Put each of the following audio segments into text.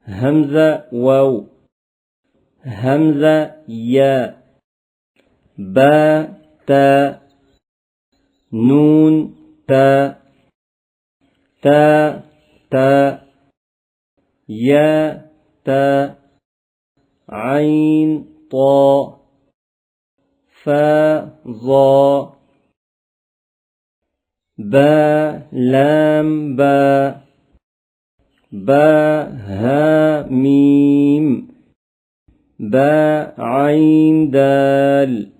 همزة واو همزة يا با تا نون تا تا تا يا تا عين طا فا ظا با لام با با ها ميم با عين دال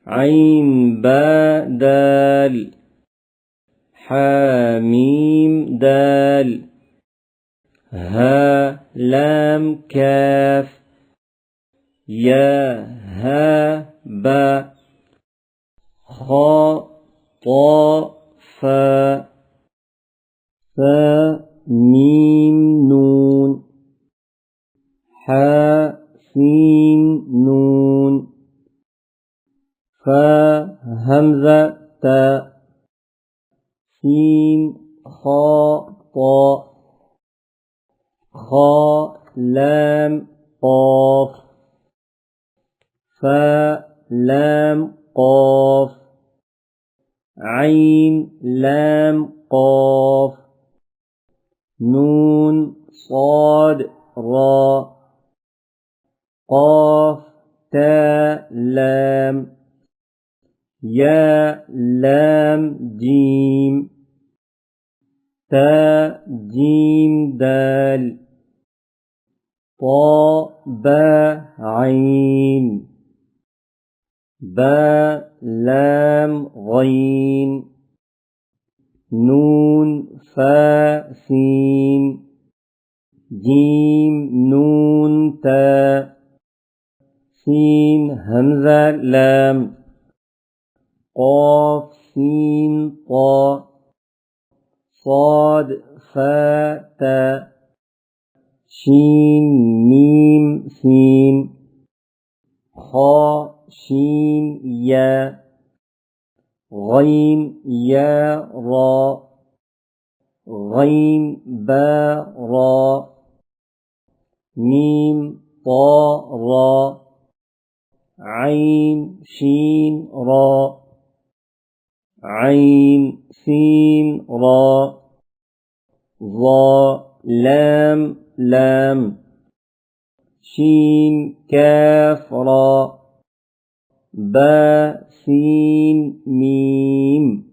عين با دال حاميم دال ها لام كاف يا ها با خا طا فا فا ميم نون حا سين نون فا همزة تا سين خا طا خا لام قاف فا لام قاف عين لام قاف نون صاد را قاف تا لام يا لام جيم تا جيم دال طا با عين با لام غين نون فا سين جيم نون تا سين همزة لام قاف سين طا صاد فا تا شين ميم سين خا شين يا غين يا را غين با را ميم طا را عين شين را عين سين را ظا لام لام شين كاف را با سين ميم